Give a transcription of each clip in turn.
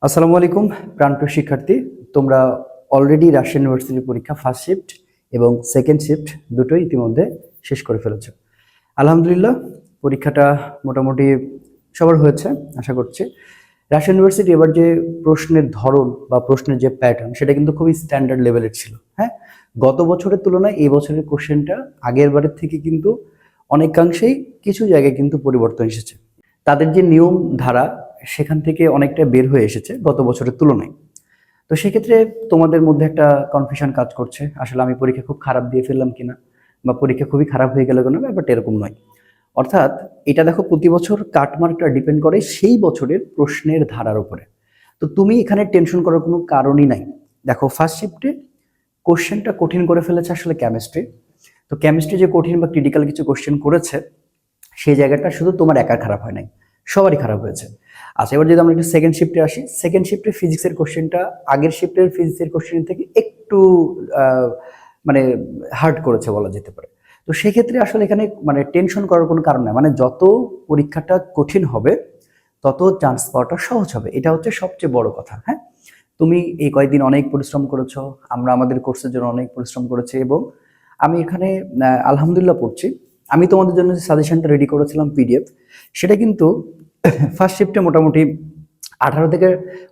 আসসালামু আলাইকুম প্রাণপ্রিয় শিক্ষার্থী, তোমরা অলরেডি রাজশাহী ইউনিভার্সিটির পরীক্ষা ফার্স্ট শিফট এবং সেকেন্ড শিফট দুটোই ইতিমধ্যে শেষ করে ফেলেছো। আলহামদুলিল্লাহ, পরীক্ষাটা মোটামুটি সবার হয়েছে আশা করছি। রাজশাহী ইউনিভার্সিটি এবার যে প্রশ্নের ধরন বা প্রশ্নের যে প্যাটার্ন সেটা কিন্তু খুবই স্ট্যান্ডার্ড লেভেলের ছিল। হ্যাঁ, গত বছরের তুলনায় এই বছরের কোশ্চেনটা আগের বারের থেকে কিন্তু অনেকাংশেই কিছু জায়গায় কিন্তু পরিবর্তন এসেছে। তাদের যে নিয়ম ধারা সেখান থেকে অনেকটা বের হয়ে এসেছে গত বছরের তুলনায়। তো সেক্ষেত্রে তোমাদের মধ্যে একটা কনফিউশন কাজ করছে, আসলে আমি পরীক্ষা খুব খারাপ দিয়ে ফেললাম কিনা বা পরীক্ষা খুবই খারাপ হয়ে গেল কেন, ব্যাপারটা এরকম নয়। অর্থাৎ এটা দেখো, প্রতি বছর কাটমার্কটা ডিপেন্ড করে সেই বছরের প্রশ্নের ধারার উপরে। তো তুমি এখানে টেনশন করার কোনো কারণই নাই। দেখো, ফার্স্ট শিফটে কোশ্চেনটা কঠিন করে ফেলেছে আসলে কেমিস্ট্রি। তো কেমিস্ট্রি যে কঠিন বা ক্রিটিক্যাল কিছু কোশ্চেন করেছে সেই জায়গাটা শুধু তোমার একার খারাপ হয় নাই, সবারই খারাপ হয়েছে। আচ্ছা, এবার যদি আমরা একটু সেকেন্ড শিফটে আসি, সেকেন্ড শিফটে ফিজিক্সের কোশ্চেনটা আগের শিফটের ফিজিক্সের কোশ্চেন থেকে একটু মানে হার্ড করেছে বলা যেতে পারে। তো সেক্ষেত্রে আসলে এখানে মানে টেনশন করার কোনো কারণ নেই। মানে যত পরীক্ষাটা কঠিন হবে তত চান্স পাওয়াটা সহজ হবে, এটা হচ্ছে সবচেয়ে বড় কথা। হ্যাঁ, তুমি এই কয়েকদিন অনেক পরিশ্রম করেছো, আমরা আমাদের কোর্সের জন্য অনেক পরিশ্রম করেছি এবং আমি এখানে আলহামদুলিল্লাহ পড়ছি। আমি তোমাদের জন্য যে সাজেশনটা রেডি করেছিলাম পিডিএফ, সেটা কিন্তু ফার্স্ট শিফটে মোটামুটি 18 থেকে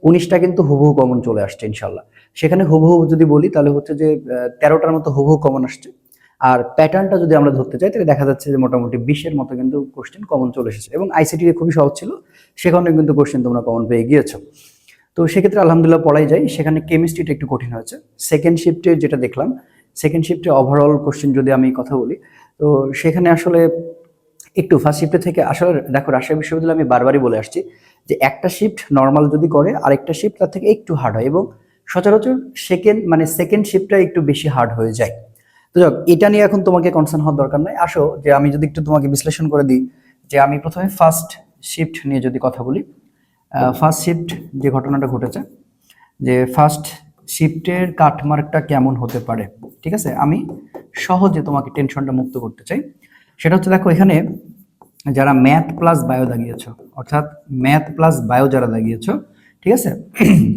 19টা কিন্তু হুবহু কমন চলে আসছে ইনশাল্লাহ। সেখানে হুবহু যদি বলি তাহলে হচ্ছে যে 13টার মতো হুবহু কমন আসছে। আর প্যাটার্নটা যদি আমরা ধরতে চাই তাহলে দেখা যাচ্ছে যে মোটামুটি 20-এর মতো কিন্তু কোশ্চেন কমন চলে এসেছে এবং আইসিটি খুবই সহজ ছিল, সেখানে কিন্তু কোশ্চেন তোমরা কমন পেয়ে গিয়েছো। তো সেক্ষেত্রে আলহামদুলিল্লাহ পড়াই যায়। সেখানে কেমিস্ট্রিটা একটু কঠিন হয়েছে সেকেন্ড শিফটে, যেটা দেখলাম সেকেন্ড শিফটে ওভারঅল কোশ্চেন যদি আমি কথা বলি, তো সেখানে আসলে একটু ফার্স্ট শিফটে থেকে আসলে দেখো, রাজশাহী বিশ্ববিদ্যালয়ে আমি বারবারই বলে আসছি যে একটা শিফট নর্মাল যদি করে আরেকটা শিফট তার থেকে একটু হার্ড হয় এবং সচরাচর সেকেন্ড শিফটটা একটু বেশি হার্ড হয়ে যায়। তো যাক, এটা নিয়ে এখন তোমাকে কনসার্ন হওয়ার দরকার নাই। আসো যে আমি যদি একটু তোমাকে বিশ্লেষণ করে দিই, যে আমি প্রথমে ফার্স্ট শিফট নিয়ে যদি কথা বলি, ফার্স্ট শিফট যে ঘটনাটা ঘটেছে, যে ফার্স্ট শিফটের কাটমার্কটা কেমন হতে পারে, ঠিক আছে, আমি সহজে তোমাকে টেনশনটা মুক্ত করতে চাই। সেটা হচ্ছে, দেখো এখানে যারা ম্যাথ প্লাস বায়ো দাগিয়েছো, অর্থাৎ ম্যাথ প্লাস বায়ো যারা দাগিয়েছো, ঠিক আছে,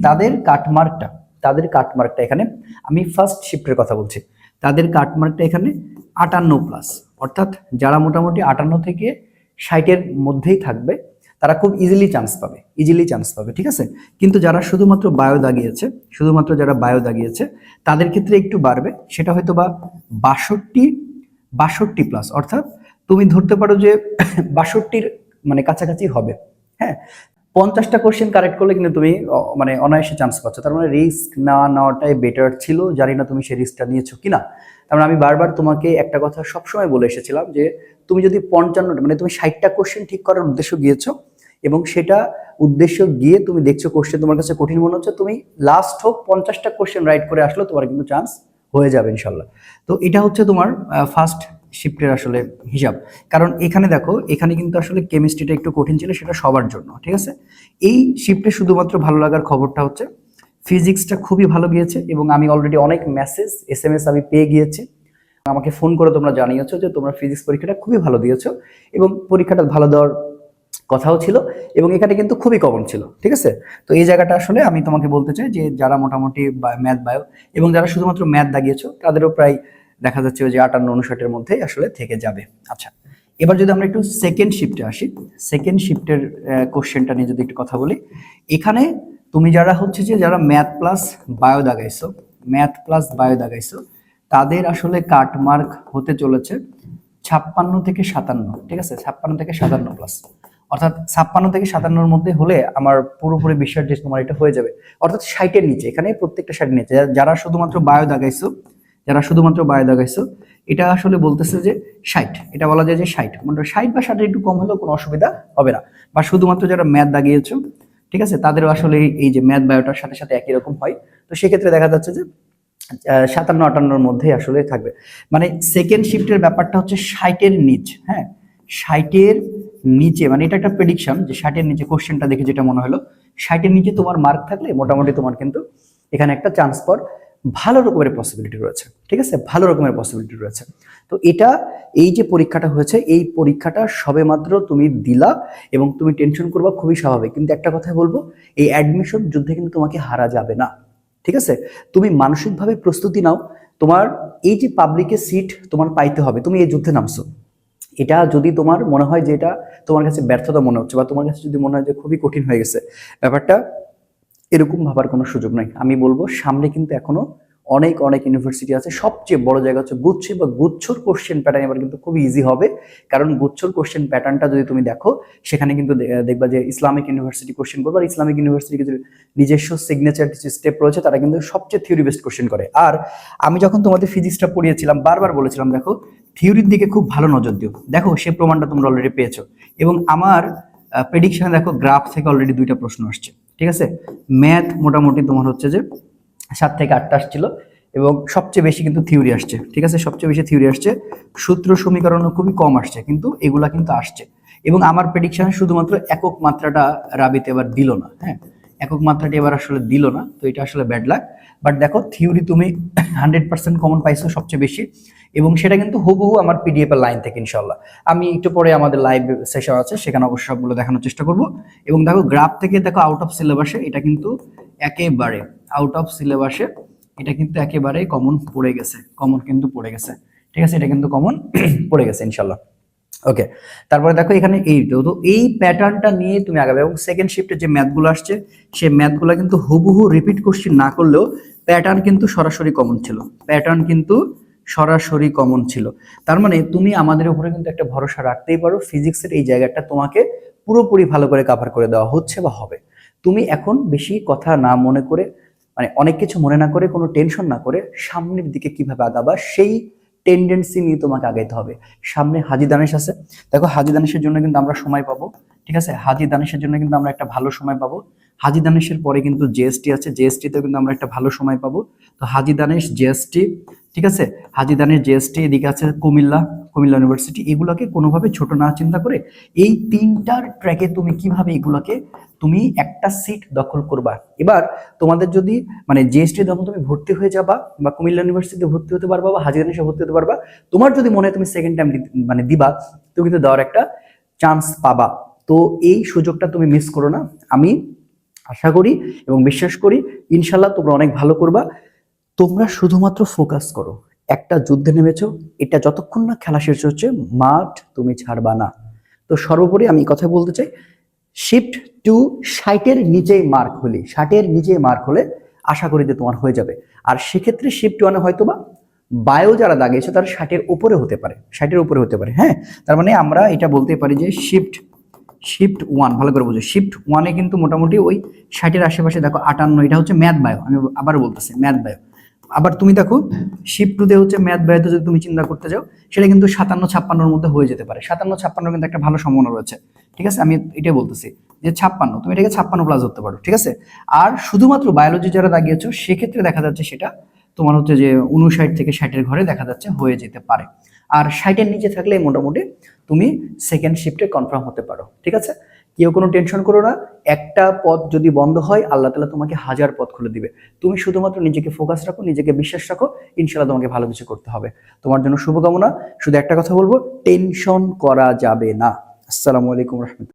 তাদের কাটমার্কটা এখানে, আমি ফার্স্ট শিফটের কথা বলছি, তাদের কাটমার্কটা এখানে 58+। অর্থাৎ যারা মোটামুটি 58 থেকে 60-এর মধ্যেই থাকবে তারা খুব ইজিলি চান্স পাবে, ঠিক আছে। কিন্তু যারা শুধুমাত্র বায়ো দাগিয়েছে তাদের ক্ষেত্রে একটু বাড়বে, সেটা হয়তো বা 62+ অর্থাৎ তুমি ধরতে পারো যে 62-র মানে কাছাকাছি হবে। হ্যাঁ, 50টা কোশ্চেন কারেক্ট করলে কিন্তু তুমি মানে অনায়াসে চান্স পাচ্ছ। তার মানে রিস্ক না নেওয়াটাই বেটার ছিল, জানি না তুমি সেই রিস্কটা নিয়েছো কিনা। তার মানে আমি বারবার তোমাকে একটা কথা সবসময় বলে এসেছিলাম যে তুমি যদি 55 মানে তুমি 60টা কোশ্চেন ঠিক করার উদ্দেশ্য গিয়েছো এবং সেটা উদ্দেশ্য গিয়ে তুমি দেখছো কোশ্চেন তোমার কাছে কঠিন মনে হচ্ছে, তুমি লাস্ট হোক 50টা কোশ্চেন রাইট করে আসলো, তোমার কিন্তু চান্স হয়ে যাবে ইনশাল্লাহ। তো এটা হচ্ছে তোমার ফার্স্ট শিফটের আসলে হিসাব। কারণ এখানে দেখো, এখানে কিন্তু আসলে কেমিস্ট্রিটা একটু কঠিন ছিল, সেটা সবার জন্য, ঠিক আছে। এই শিফটে শুধুমাত্র ভালো লাগার খবরটা হচ্ছে ফিজিক্সটা খুবই ভালো গিয়েছে এবং আমি অলরেডি অনেক মেসেজ SMS আমি পেয়ে গিয়েছি। আমাকে ফোন করে তোমরা জানিয়েছো যে তোমরা ফিজিক্স পরীক্ষাটা খুবই ভালো দিয়েছো এবং পরীক্ষাটা ভালো দেওয়ার কথাও ছিল এবং এখানে কিন্তু খুবই কমন ছিল, ঠিক আছে। তো এই জায়গাটা আসলে আমি তোমাকে বলতে চাই যে যারা মোটামুটি ম্যাথ বায়ো এবং যারা শুধুমাত্র ম্যাথ দাগিয়েছো তাদেরও প্রায় দেখা যাচ্ছে যে 58-59-এর মধ্যেই আসলে থেকে যাবে। আচ্ছা, এবার যদি আমরা একটু সেকেন্ড শিফটে আসি, সেকেন্ড শিফটের কোশ্চেনটা নিয়ে যদি একটু কথা বলি, এখানে তুমি যারা হচ্ছে যে যারা ম্যাথ প্লাস বায়ো দাগাইছো তাদের আসলে কাটমার্ক হতে চলেছে 56 থেকে 57, ঠিক আছে, 56 থেকে 57+। অর্থাৎ 56 থেকে 57-র মধ্যে হলে আমার পুরোপুরি বিশ্বাস যে তোমার এটা হয়ে যাবে। অর্থাৎ 60-এর নিচে, এখানে প্রত্যেকটা 60-এর নিচে যারা শুধুমাত্র বায়ো দাগাইছো, এটা আসলে বলতেছে যে 60, এটা বলা যায় যে 60 মানে 60 বা 60 একটু কম হলেও কোনো অসুবিধা হবে না। বা শুধুমাত্র যারা ম্যাথ দাগিয়েছো, ঠিক আছে, তাদেরও আসলে এই যে ম্যাথ বায়োটার সাথে সাথে একই রকম হয়। তো সেক্ষেত্রে দেখা যাচ্ছে যে 57-58-র মধ্যেই আসলে থাকবে। মানে সেকেন্ড শিফটের ব্যাপারটা হচ্ছে 60-এর নিচ। হ্যাঁ, 60-এর নিচে, মানে এটা একটা প্রেডিকশন যে 60-এর নিচে, কোশ্চেনটা দেখে যেটা মনে হলো 60-এর নিচে তোমার মার্ক থাকলে মোটামুটি তোমার কিন্তু এখানে একটা চান্স পাওয়ার ভালো রকমের পসিবিলিটি রয়েছে, ঠিক আছে, ভালো রকমের পসিবিলিটি রয়েছে। তো এটা, এই যে পরীক্ষাটা হয়েছে, এই পরীক্ষাটা সবেমাত্র তুমি দিলা এবং তুমি টেনশন করবা, খুবই স্বাভাবিক। কিন্তু একটা কথা বলবো, এই অ্যাডমিশন যুদ্ধে কিন্তু তোমাকে হারা যাবে না, ঠিক আছে। তুমি মানসিকভাবে প্রস্তুতি নাও। তোমার এই যে পাবলিকে সিট তোমার পাইতে হবে, তুমি এই যুদ্ধে নামছো। এটা যদি তোমার মনে হয় যে এটা তোমার কাছে ব্যর্থতা মনে হচ্ছে, বা তোমার কাছে যদি মনে হয় যে খুবই কঠিন হয়ে গেছে ব্যাপারটা, এরকম ভাবার কোনো সুযোগ নাই। আমি বলবো সামনে কিন্তু এখনো অনেক অনেক ইউনিভার্সিটি আছে। সবচেয়ে বড় জায়গা হচ্ছে গুচ্ছ বা গুচ্ছর কোশ্চেন প্যাটার্ন এবার কিন্তু খুবই ইজি হবে। কারণ গুচ্ছর কোশ্চেন প্যাটার্নটা যদি তুমি দেখো, সেখানে কিন্তু দেখবা যে ইসলামিক ইউনিভার্সিটি কোশ্চেন করবে, আর ইসলামিক ইউনিভার্সিটি কিন্তু নিজস্ব সিগনেচার স্টেপ রয়েছে, তারা কিন্তু সবচেয়ে থিওরি বেসড কোশ্চেন করে। আর আমি যখন তোমাদের ফিজিক্সটা পড়িয়েছিলাম, বারবার বলেছিলাম দেখো থিওরির দিকে খুব ভালো নজর দিও। দেখো সে প্রমাণটা তোমরা অলরেডি পেয়েছো। এবং আমার প্রেডিকশনে দেখো গ্রাফ থেকে অলরেডি 2টা প্রশ্ন আসছে, ঠিক আছে। ম্যাথ মোটামুটি তোমার হচ্ছে যে 7 থেকে 8টা আসছিল, এবং সবচেয়ে বেশি কিন্তু থিওরি আসছে, ঠিক আছে, সবচেয়ে বেশি থিওরি আসছে। সূত্র সমীকরণও খুবই কম আসছে, কিন্তু এগুলা কিন্তু আসছে। এবং আমার প্রেডিকশনে শুধুমাত্র একক মাত্রাটা রাবিতে এবার দিল না, হ্যাঁ, একক মাত্রাটি এবার আসলে দিল না, তো এটা আসলে ব্যাড লাক। বাট দেখো থিওরি তুমি 100% কমন পাইছো সবচেয়ে বেশি, এবং সেটা কিন্তু হুবহু আমার পিডিএফ এর লাইন থেকে ইনশাল্লাহ। আমি একটু পরে আমাদের লাইভ সেশন আছে, সেখানে অবশ্যই সবগুলো দেখানোর চেষ্টা করব। এবং দেখো গ্রাফ থেকে দেখো আউট অফ সিলেবাসে এটা কিন্তু একেবারে আউট অফ সিলেবাসে এটা কিন্তু একেবারে কমন পড়ে গেছে, কমন কিন্তু পড়ে গেছে, ঠিক আছে, এটা কিন্তু কমন পড়ে গেছে ইনশাল্লাহ। ওকে, তারপরে দেখো এখানে এই তো এই প্যাটার্নটা নিয়ে তুমি আগাবে। এবং সেকেন্ড শিফটে যে ম্যাথগুলো আসছে, সেই ম্যাথগুলো কিন্তু হুবহু রিপিট কোশ্চেন না করলেও প্যাটার্ন কিন্তু সরাসরি কমন ছিল, প্যাটার্ন কিন্তু সরাসরি কমন ছিল। তার মানে তুমি আমাদের উপরে কিন্তু একটা ভরসা রাখতেই পারো, ফিজিক্সের এই জায়গাটা তোমাকে পুরোপুরি ভালো করে কভার করে দেওয়া হচ্ছে বা হবে। তুমি এখন বেশি কথা না মনে করে, মানে অনেক কিছু মনে না করে, কোনো টেনশন না করে সামনের দিকে কিভাবে আগাবা সেই টেন্ডেন্সি নিয়ে তোমাকে আগাইতে হবে। সামনে হাজি দানেশ আছে, দেখো হাজি দানেশের জন্য কিন্তু আমরা সময় পাবো, ঠিক আছে, হাজি দানেশের জন্য কিন্তু আমরা একটা ভালো সময় পাবো। হাজি দানেশের পরে কিন্তু জিএসটি আছে, জিএসটিতেও কিন্তু আমরা একটা ভালো সময় পাবো। তো হাজি দানেশ, জিএসটি, ঠিক আছে, হাজি দানেশ, জিএসটি, এদিকে আছে কুমিল্লা, কুমিল্লা ইউনিভার্সিটি। এগুলোকে কোনোভাবে ছোট না চিন্তা করে এই 3টার ট্র্যাকে তুমি কিভাবে এগুলোকে তুমি একটা সিট দখল করবা। এবার তোমাদের যদি মানে জিএসটি যখন তুমি ভর্তি হয়ে যাবা, বা কুমিল্লা ইউনিভার্সিটিতে ভর্তি হতে পারবা, বা হাজি দানেশে ভর্তি হতে পারবা, তোমার যদি মনে হয় তুমি সেকেন্ড টাইম মানে দিবা, তুমি কিন্তু দেওয়ার একটা চান্স পাবা। তো এই সুযোগটা তুমি মিস করো না। আমি আশা করি এবং বিশ্বাস করি ইনশাল্লাহ তোমরা অনেক ভালো করবা। তোমরা শুধুমাত্র ফোকাস করো, একটা যুদ্ধে নেমেছো, এটা যতক্ষণ না খেলা শেষ হচ্ছে মাঠ তুমি ছাড়বা না। তো সর্বোপরি আমি কথা বলতে চাই, শিফট টু 60-এর নিচে মার্ক হলে, 60-এর নিচে মার্ক হলে আশা করি যে তোমার হয়ে যাবে। আর সেক্ষেত্রে শিফট ওয়ানে হয়তো বা বায়ো যারা দাগিয়েছে তারা 60-এর উপরে হতে পারে, 60-এর উপরে হতে পারে, হ্যাঁ। তার মানে আমরা এটা বলতে পারি যে শিফট শিফট ওয়ান, ভালো করে বুঝো, শিফট ওয়ানে কিন্তু মোটামুটি ওই 60-এর আশেপাশে দেখো 58, এটা হচ্ছে ম্যাথ বায়ো, আমি আবার বলতেছি ম্যাথ বায়ো। আবার তুমি দেখো শিফট টুতে হচ্ছে ম্যাথ বায়োতে যদি তুমি চিন্তা করতে যাও, সেটা কিন্তু 57-56-র মধ্যে হয়ে যেতে পারে। 57-56 কিন্তু একটা ভালো সম্ভাবনা রয়েছে, ঠিক আছে, আমি এটাই বলতেছি যে 56, তুমি এটাকে 56 প্লাস ধরতে পারো, ঠিক আছে। আর শুধুমাত্র বায়োলজি যারা দাগিয়েছো সেক্ষেত্রে দেখা যাচ্ছে সেটা তোমার হচ্ছে যে 59 থেকে 60-এর ঘরে দেখা যাচ্ছে হয়ে যেতে পারে। আর 60-এর নিচে থাকলে মোটামুটি তুমি সেকেন্ড শিফটে কনফার্ম হতে পারো, ঠিক আছে। কেউ কোনো টেনশন করো না, একটা পথ যদি বন্ধ হয় আল্লাহ তাআলা তোমাকে 1000 পথ খুলে দিবে। তুমি শুধুমাত্র নিজেকে ফোকাস রাখো, নিজেকে বিশ্বাস রাখো, ইনশাআল্লাহ তোমাকে ভালো কিছু করতে হবে। তোমার জন্য শুভকামনা। শুধু একটা কথা বলবো, টেনশন করা যাবে না। আসসালামু আলাইকুম রহমতুল্লাহ।